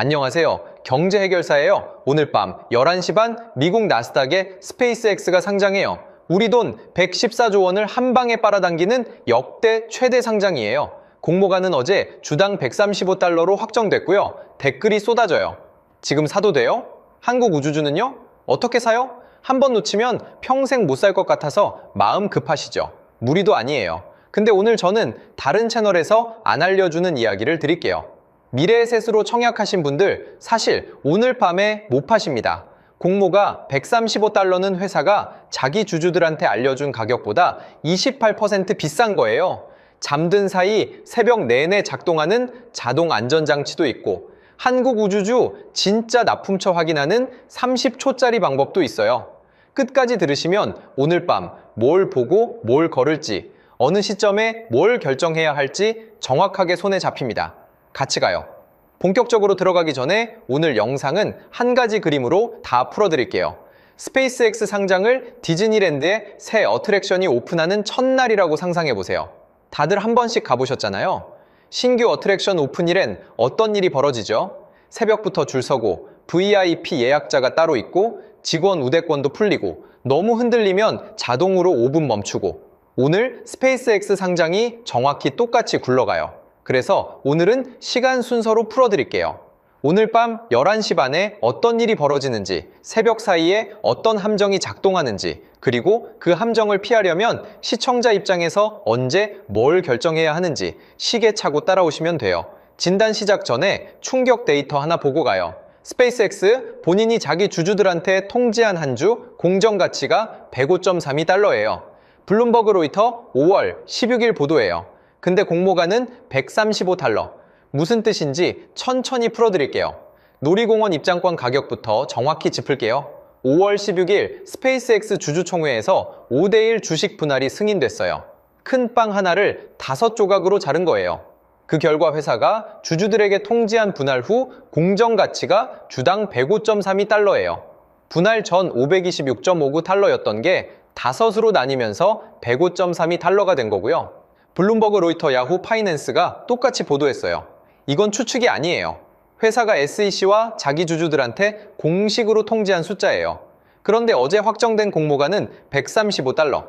안녕하세요. 경제 해결사예요. 오늘 밤 11시 반 미국 나스닥에 스페이스X가 상장해요. 우리 돈 114조 원을 한 방에 빨아당기는 역대 최대 상장이에요. 공모가는 어제 주당 135달러로 확정됐고요. 댓글이 쏟아져요. 지금 사도 돼요? 한국우주주는요? 어떻게 사요? 한번 놓치면 평생 못 살 것 같아서 마음 급하시죠? 무리도 아니에요. 근데 오늘 저는 다른 채널에서 안 알려주는 이야기를 드릴게요. 미래의 셋으로 청약하신 분들 사실 오늘 밤에 못 파십니다. 공모가 135달러는 회사가 자기 주주들한테 알려준 가격보다 28% 비싼 거예요. 잠든 사이 새벽 내내 작동하는 자동 안전장치도 있고 한국우주주 진짜 납품처 확인하는 30초짜리 방법도 있어요. 끝까지 들으시면 오늘 밤 뭘 보고 뭘 걸을지 어느 시점에 뭘 결정해야 할지 정확하게 손에 잡힙니다. 같이 가요. 본격적으로 들어가기 전에 오늘 영상은 한 가지 그림으로 다 풀어드릴게요. 스페이스X 상장을 디즈니랜드에 새 어트랙션이 오픈하는 첫날이라고 상상해보세요. 다들 한 번씩 가보셨잖아요. 신규 어트랙션 오픈일엔 어떤 일이 벌어지죠? 새벽부터 줄 서고 VIP 예약자가 따로 있고 직원 우대권도 풀리고 너무 흔들리면 자동으로 5분 멈추고 오늘 스페이스X 상장이 정확히 똑같이 굴러가요. 그래서 오늘은 시간 순서로 풀어드릴게요. 오늘 밤 11시 반에 어떤 일이 벌어지는지, 새벽 사이에 어떤 함정이 작동하는지, 그리고 그 함정을 피하려면 시청자 입장에서 언제 뭘 결정해야 하는지 시계차고 따라오시면 돼요. 진단 시작 전에 충격 데이터 하나 보고 가요. 스페이스X 본인이 자기 주주들한테 통지한 한 주 공정 가치가 105.32달러예요. 블룸버그 로이터 5월 16일 보도예요. 근데 공모가는 135달러. 무슨 뜻인지 천천히 풀어드릴게요. 놀이공원 입장권 가격부터 정확히 짚을게요. 5월 16일 스페이스X 주주총회에서 5대1 주식 분할이 승인됐어요. 큰 빵 하나를 5조각으로 자른 거예요. 그 결과 회사가 주주들에게 통지한 분할 후 공정가치가 주당 105.32달러예요. 분할 전 526.59달러였던 게 5으로 나뉘면서 105.32달러가 된 거고요. 블룸버그 로이터 야후 파이낸스가 똑같이 보도했어요. 이건 추측이 아니에요. 회사가 SEC와 자기 주주들한테 공식으로 통지한 숫자예요. 그런데 어제 확정된 공모가는 135달러.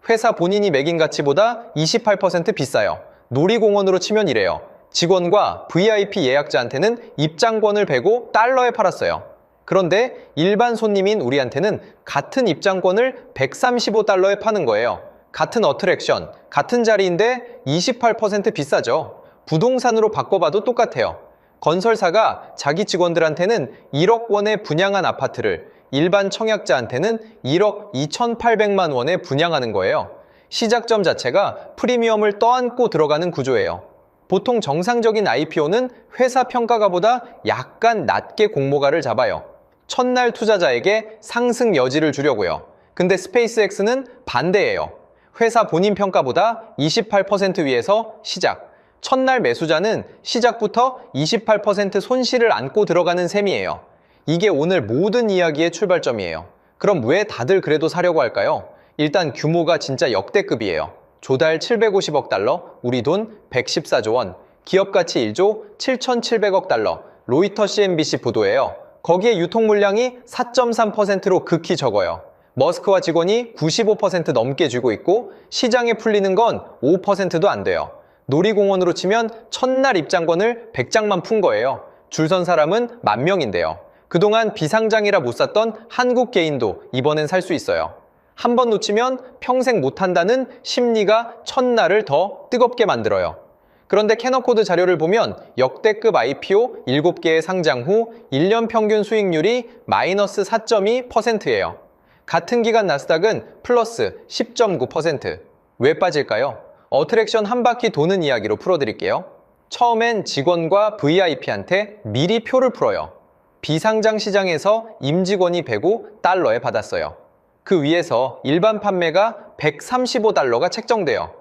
회사 본인이 매긴 가치보다 28% 비싸요. 놀이공원으로 치면 이래요. 직원과 VIP 예약자한테는 입장권을 베고 달러에 팔았어요. 그런데 일반 손님인 우리한테는 같은 입장권을 135달러에 파는 거예요. 같은 어트랙션, 같은 자리인데 28% 비싸죠. 부동산으로 바꿔봐도 똑같아요. 건설사가 자기 직원들한테는 1억 원에 분양한 아파트를 일반 청약자한테는 1억 2,800만 원에 분양하는 거예요. 시작점 자체가 프리미엄을 떠안고 들어가는 구조예요. 보통 정상적인 IPO는 회사 평가가보다 약간 낮게 공모가를 잡아요. 첫날 투자자에게 상승 여지를 주려고요. 근데 스페이스X는 반대예요. 회사 본인 평가보다 28% 위에서 시작. 첫날 매수자는 시작부터 28% 손실을 안고 들어가는 셈이에요. 이게 오늘 모든 이야기의 출발점이에요. 그럼 왜 다들 그래도 사려고 할까요? 일단 규모가 진짜 역대급이에요. 조달 750억 달러, 우리 돈 114조 원, 기업 가치 1조 7,700억 달러, 로이터 CNBC 보도예요. 거기에 유통 물량이 4.3%로 극히 적어요. 머스크와 직원이 95% 넘게 쥐고 있고 시장에 풀리는 건 5%도 안 돼요. 놀이공원으로 치면 첫날 입장권을 100장만 푼 거예요. 줄 선 사람은 10,000명인데요. 그동안 비상장이라 못 샀던 한국 개인도 이번엔 살 수 있어요. 한 번 놓치면 평생 못 한다는 심리가 첫날을 더 뜨겁게 만들어요. 그런데 캐너코드 자료를 보면 역대급 IPO 7개의 상장 후 1년 평균 수익률이 마이너스 4.2%예요. 같은 기간 나스닥은 플러스 10.9%. 왜 빠질까요? 어트랙션 한 바퀴 도는 이야기로 풀어드릴게요. 처음엔 직원과 VIP한테 미리 표를 풀어요. 비상장 시장에서 임직원이 105달러에 받았어요. 그 위에서 일반 판매가 135달러가 책정돼요.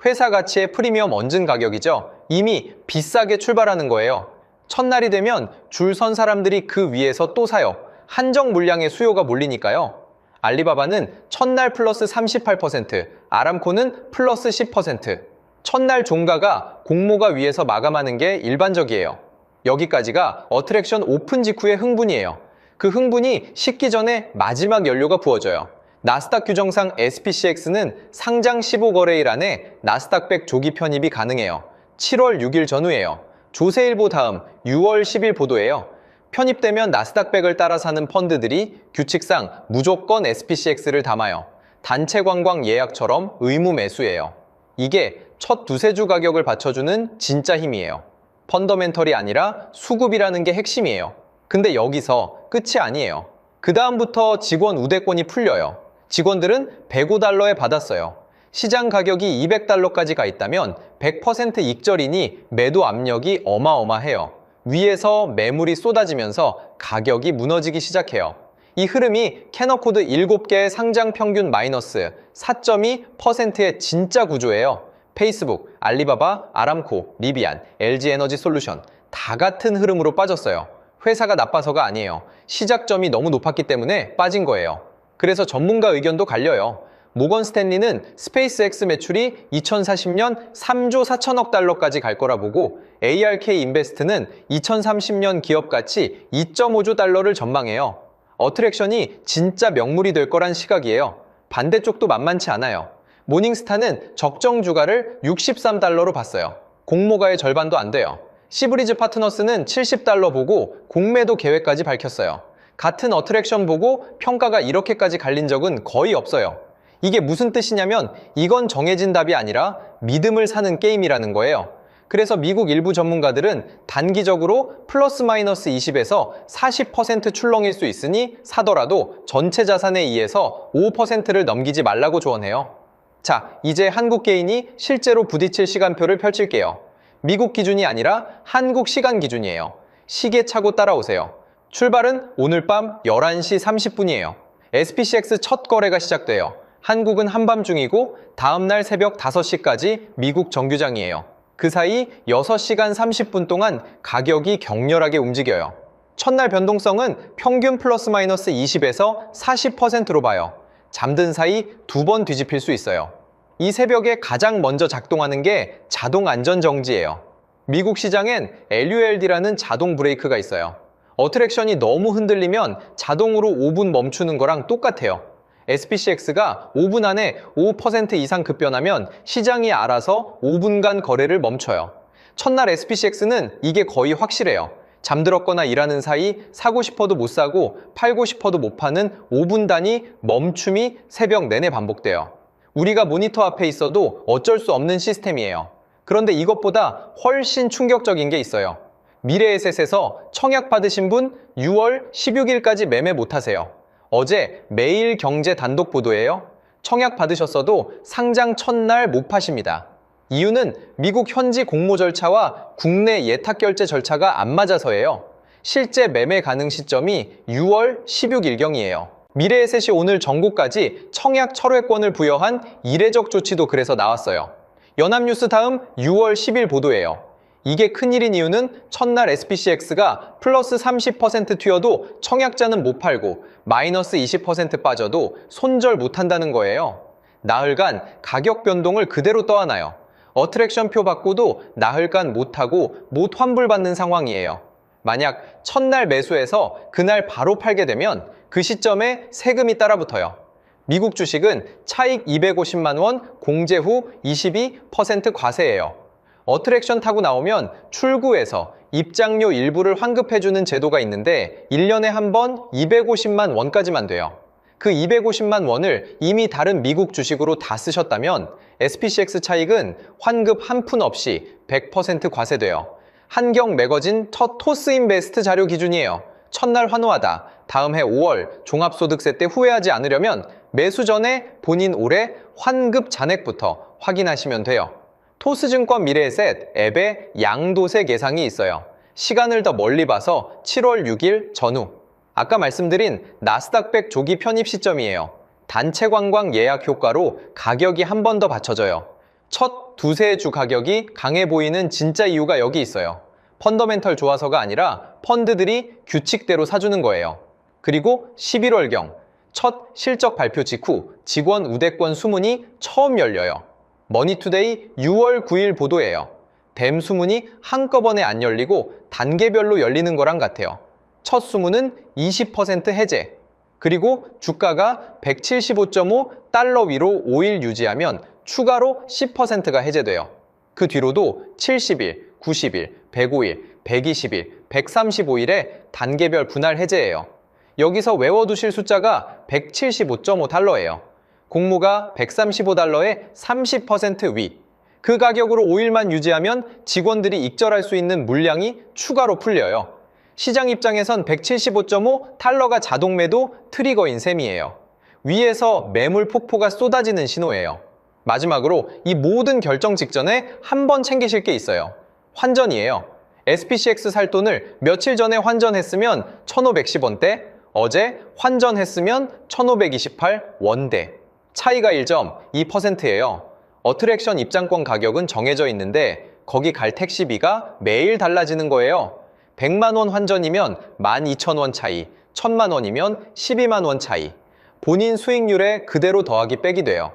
회사 가치의 프리미엄 얹은 가격이죠. 이미 비싸게 출발하는 거예요. 첫날이 되면 줄 선 사람들이 그 위에서 또 사요. 한정 물량의 수요가 몰리니까요. 알리바바는 첫날 플러스 38%, 아람코는 플러스 10%. 첫날 종가가 공모가 위에서 마감하는 게 일반적이에요. 여기까지가 어트랙션 오픈 직후의 흥분이에요. 그 흥분이 식기 전에 마지막 연료가 부어져요. 나스닥 규정상 SPCX는 상장 15거래일 안에 나스닥 100 조기 편입이 가능해요. 7월 6일 전후예요. 조세일보 다음 6월 10일 보도예요. 편입되면 나스닥 100을 따라 사는 펀드들이 규칙상 무조건 SPCX를 담아요. 단체 관광 예약처럼 의무 매수예요. 이게 첫 두세 주 가격을 받쳐주는 진짜 힘이에요. 펀더멘털이 아니라 수급이라는 게 핵심이에요. 근데 여기서 끝이 아니에요. 그 다음부터 직원 우대권이 풀려요. 직원들은 105달러에 받았어요. 시장 가격이 200달러까지 가 있다면 100% 익절이니 매도 압력이 어마어마해요. 위에서 매물이 쏟아지면서 가격이 무너지기 시작해요. 이 흐름이 캐너코드 7개의 상장 평균 마이너스 4.2%의 진짜 구조예요. 페이스북, 알리바바, 아람코, 리비안, LG에너지솔루션 다 같은 흐름으로 빠졌어요. 회사가 나빠서가 아니에요. 시작점이 너무 높았기 때문에 빠진 거예요. 그래서 전문가 의견도 갈려요. 모건 스탠리는 스페이스X 매출이 2040년 3조 4천억 달러까지 갈 거라 보고 ARK 인베스트는 2030년 기업 가치 2.5조 달러를 전망해요. 어트랙션이 진짜 명물이 될 거란 시각이에요. 반대쪽도 만만치 않아요. 모닝스타는 적정 주가를 63달러로 봤어요. 공모가의 절반도 안 돼요. 시브리즈 파트너스는 70달러 보고 공매도 계획까지 밝혔어요. 같은 어트랙션 보고 평가가 이렇게까지 갈린 적은 거의 없어요. 이게 무슨 뜻이냐면 이건 정해진 답이 아니라 믿음을 사는 게임이라는 거예요. 그래서 미국 일부 전문가들은 단기적으로 플러스 마이너스 20에서 40% 출렁일 수 있으니 사더라도 전체 자산에 의해서 5%를 넘기지 말라고 조언해요. 자, 이제 한국 개인이 실제로 부딪힐 시간표를 펼칠게요. 미국 기준이 아니라 한국 시간 기준이에요. 시계 차고 따라오세요. 출발은 오늘 밤 11시 30분이에요. SPCX 첫 거래가 시작돼요. 한국은 한밤중이고 다음날 새벽 5시까지 미국 정규장이에요. 그 사이 6시간 30분 동안 가격이 격렬하게 움직여요. 첫날 변동성은 평균 플러스 마이너스 20에서 40%로 봐요. 잠든 사이 2번 뒤집힐 수 있어요. 이 새벽에 가장 먼저 작동하는 게 자동 안전정지예요. 미국 시장엔 LULD라는 자동 브레이크가 있어요. 어트랙션이 너무 흔들리면 자동으로 5분 멈추는 거랑 똑같아요. SPCX가 5분 안에 5% 이상 급변하면 시장이 알아서 5분간 거래를 멈춰요. 첫날 SPCX는 이게 거의 확실해요. 잠들었거나 일하는 사이 사고 싶어도 못 사고 팔고 싶어도 못 파는 5분 단위 멈춤이 새벽 내내 반복돼요. 우리가 모니터 앞에 있어도 어쩔 수 없는 시스템이에요. 그런데 이것보다 훨씬 충격적인 게 있어요. 미래에셋에서 청약 받으신 분 6월 16일까지 매매 못하세요. 어제 매일경제 단독 보도예요. 청약 받으셨어도 상장 첫날 못 파십니다. 이유는 미국 현지 공모 절차와 국내 예탁 결제 절차가 안 맞아서예요. 실제 매매 가능 시점이 6월 16일경이에요. 미래에셋이 오늘 정고까지 청약 철회권을 부여한 이례적 조치도 그래서 나왔어요. 연합뉴스 다음 6월 10일 보도예요. 이게 큰일인 이유는 첫날 SPCX가 플러스 30% 튀어도 청약자는 못 팔고 마이너스 20% 빠져도 손절 못한다는 거예요. 나흘간 가격 변동을 그대로 떠안아요. 어트랙션 표 받고도 나흘간 못하고 못 환불받는 상황이에요. 만약 첫날 매수해서 그날 바로 팔게 되면 그 시점에 세금이 따라붙어요. 미국 주식은 차익 250만 원, 공제 후 22% 과세예요. 어트랙션 타고 나오면 출구에서 입장료 일부를 환급해주는 제도가 있는데 1년에 한 번 250만 원까지만 돼요. 그 250만 원을 이미 다른 미국 주식으로 다 쓰셨다면 SPCX 차익은 환급 한 푼 없이 100% 과세돼요. 한경 매거진 첫 토스인베스트 자료 기준이에요. 첫날 환호하다, 다음 해 5월 종합소득세 때 후회하지 않으려면 매수 전에 본인 올해 환급 잔액부터 확인하시면 돼요. 토스증권 미래에셋 앱에 양도세 계상이 있어요. 시간을 더 멀리 봐서 7월 6일 전후. 아까 말씀드린 나스닥 100 조기 편입 시점이에요. 단체 관광 예약 효과로 가격이 한 번 더 받쳐져요. 첫 두세 주 가격이 강해 보이는 진짜 이유가 여기 있어요. 펀더멘털 좋아서가 아니라 펀드들이 규칙대로 사주는 거예요. 그리고 11월경 첫 실적 발표 직후 직원 우대권 수문이 처음 열려요. 머니투데이 6월 9일 보도예요. 댐 수문이 한꺼번에 안 열리고 단계별로 열리는 거랑 같아요. 첫 수문은 20% 해제, 그리고 주가가 175.5달러 위로 5일 유지하면 추가로 10%가 해제돼요. 그 뒤로도 70일, 90일, 105일, 120일, 135일에 단계별 분할 해제예요. 여기서 외워두실 숫자가 175.5달러예요. 공모가 135달러에 30% 위. 그 가격으로 5일만 유지하면 직원들이 익절할 수 있는 물량이 추가로 풀려요. 시장 입장에선 175.5달러가 자동 매도 트리거인 셈이에요. 위에서 매물 폭포가 쏟아지는 신호예요. 마지막으로 이 모든 결정 직전에 한 번 챙기실 게 있어요. 환전이에요. SPCX 살 돈을 며칠 전에 환전했으면 1,510원대, 어제 환전했으면 1,528원대. 차이가 1.2%예요. 어트랙션 입장권 가격은 정해져 있는데 거기 갈 택시비가 매일 달라지는 거예요. 100만원 환전이면 12,000원 차이, 1,000만원이면 12만원 차이. 본인 수익률에 그대로 더하기 빼기 돼요.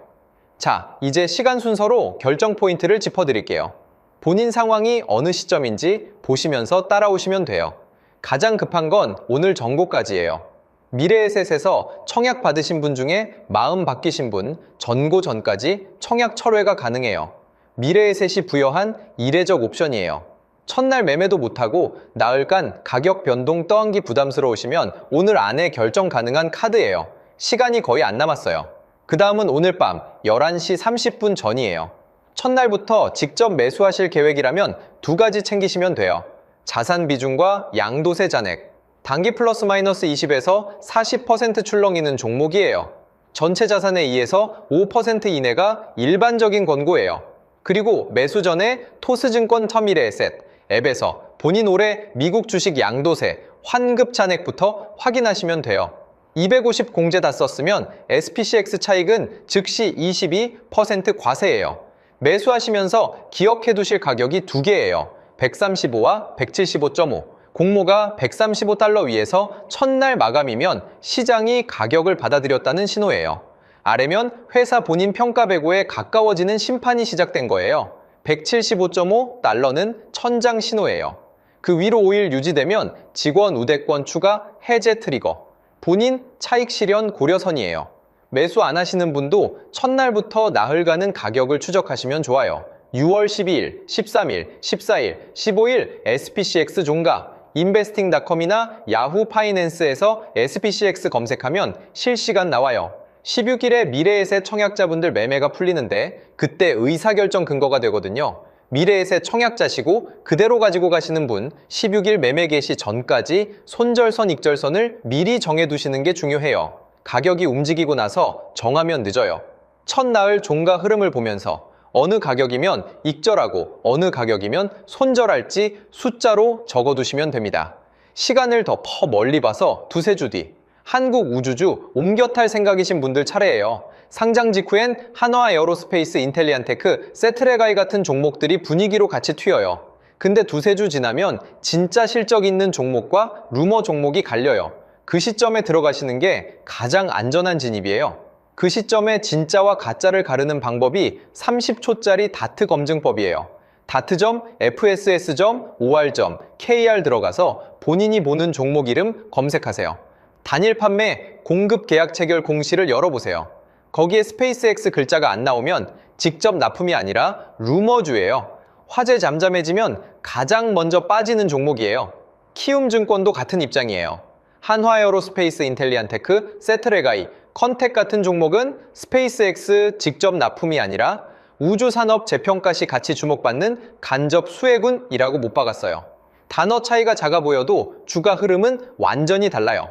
자, 이제 시간 순서로 결정 포인트를 짚어드릴게요. 본인 상황이 어느 시점인지 보시면서 따라오시면 돼요. 가장 급한 건 오늘 정보까지예요. 미래에셋에서 청약 받으신 분 중에 마음 바뀌신 분, 전고 전까지 청약 철회가 가능해요. 미래에셋이 부여한 이례적 옵션이에요. 첫날 매매도 못하고 나흘간 가격 변동 떠안기 부담스러우시면 오늘 안에 결정 가능한 카드예요. 시간이 거의 안 남았어요. 그 다음은 오늘 밤 11시 30분 전이에요. 첫날부터 직접 매수하실 계획이라면 두 가지 챙기시면 돼요. 자산 비중과 양도세 잔액. 단기 플러스 마이너스 20에서 40% 출렁이는 종목이에요. 전체 자산에 2에서 5% 이내가 일반적인 권고예요. 그리고 매수 전에 토스증권 터미래에셋 앱에서 본인 올해 미국 주식 양도세, 환급 잔액부터 확인하시면 돼요. 250 공제 다 썼으면 SPCX 차익은 즉시 22% 과세예요. 매수하시면서 기억해 두실 가격이 두 개예요. 135와 175.5. 공모가 135달러 위에서 첫날 마감이면 시장이 가격을 받아들였다는 신호예요. 아래면 회사 본인 평가 배고에 가까워지는 심판이 시작된 거예요. 175.5달러는 천장 신호예요. 그 위로 5일 유지되면 직원 우대권 추가 해제 트리거. 본인 차익 실현 고려선이에요. 매수 안 하시는 분도 첫날부터 나흘간은 가격을 추적하시면 좋아요. 6월 12일, 13일, 14일, 15일 SPCX 종가, 인베스팅닷컴이나 야후 파이낸스에서 SPCX 검색하면 실시간 나와요. 16일에 미래에셋 청약자분들 매매가 풀리는데 그때 의사결정 근거가 되거든요. 미래에셋 청약자시고 그대로 가지고 가시는 분 16일 매매 개시 전까지 손절선, 익절선을 미리 정해두시는 게 중요해요. 가격이 움직이고 나서 정하면 늦어요. 첫나흘 종가 흐름을 보면서 어느 가격이면 익절하고 어느 가격이면 손절할지 숫자로 적어두시면 됩니다. 시간을 더 멀리 봐서 두세 주 뒤 한국 우주주 옮겨 탈 생각이신 분들 차례예요. 상장 직후엔 한화 에어로스페이스, 인텔리안테크, 세트레가이 같은 종목들이 분위기로 같이 튀어요. 근데 두세 주 지나면 진짜 실적 있는 종목과 루머 종목이 갈려요. 그 시점에 들어가시는 게 가장 안전한 진입이에요. 그 시점에 진짜와 가짜를 가르는 방법이 30초짜리 다트 검증법이에요. 다트점, FSS점, OR점, KR 들어가서 본인이 보는 종목 이름 검색하세요. 단일 판매, 공급 계약 체결 공시를 열어보세요. 거기에 스페이스X 글자가 안 나오면 직접 납품이 아니라 루머주예요. 화재 잠잠해지면 가장 먼저 빠지는 종목이에요. 키움증권도 같은 입장이에요. 한화에어로스페이스, 인텔리안테크, 세트레가이, 컨텍 같은 종목은 스페이스X 직접 납품이 아니라 우주산업 재평가 시 같이 주목받는 간접 수혜군이라고 못 박았어요. 단어 차이가 작아 보여도 주가 흐름은 완전히 달라요.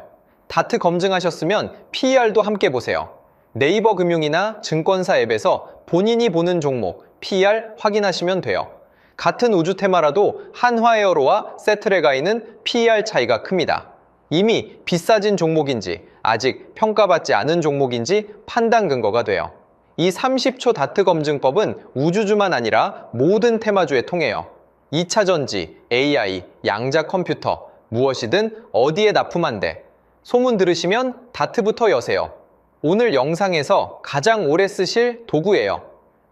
다트 검증하셨으면 PER도 함께 보세요. 네이버 금융이나 증권사 앱에서 본인이 보는 종목 PER 확인하시면 돼요. 같은 우주 테마라도 한화에어로와 세트레가이는 PER 차이가 큽니다. 이미 비싸진 종목인지 아직 평가받지 않은 종목인지 판단 근거가 돼요. 이 30초 다트 검증법은 우주주만 아니라 모든 테마주에 통해요. 2차전지, AI, 양자 컴퓨터, 무엇이든 어디에 납품한대. 소문 들으시면 다트부터 여세요. 오늘 영상에서 가장 오래 쓰실 도구예요.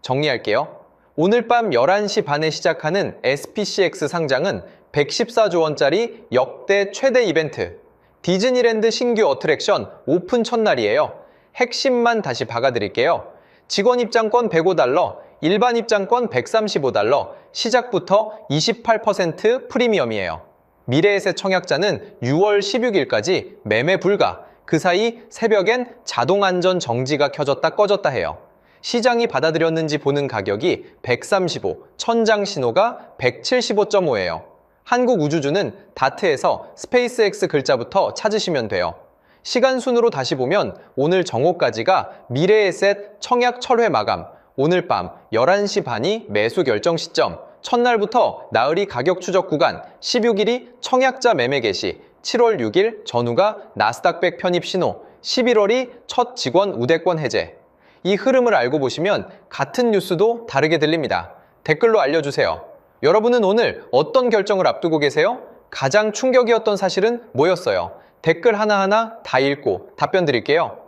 정리할게요. 오늘 밤 11시 반에 시작하는 SPCX 상장은 114조 원짜리 역대 최대 이벤트. 디즈니랜드 신규 어트랙션 오픈 첫날이에요. 핵심만 다시 박아드릴게요. 직원 입장권 $105, 일반 입장권 $135, 시작부터 28% 프리미엄이에요. 미래에셋 청약자는 6월 16일까지 매매 불가. 그 사이 새벽엔 자동 안전 정지가 켜졌다 꺼졌다 해요. 시장이 받아들였는지 보는 가격이 135, 천장 신호가 175.5예요. 한국우주주는 다트에서 스페이스X 글자부터 찾으시면 돼요. 시간 순으로 다시 보면 오늘 정오까지가 미래에셋 청약 철회 마감, 오늘 밤 11시 반이 매수 결정 시점, 첫날부터 나으리 가격 추적 구간, 16일이 청약자 매매 개시, 7월 6일 전후가 나스닥백 편입 신호, 11월이 첫 직원 우대권 해제. 이 흐름을 알고 보시면 같은 뉴스도 다르게 들립니다. 댓글로 알려주세요. 여러분은 오늘 어떤 결정을 앞두고 계세요? 가장 충격이었던 사실은 뭐였어요? 댓글 하나하나 다 읽고 답변 드릴게요.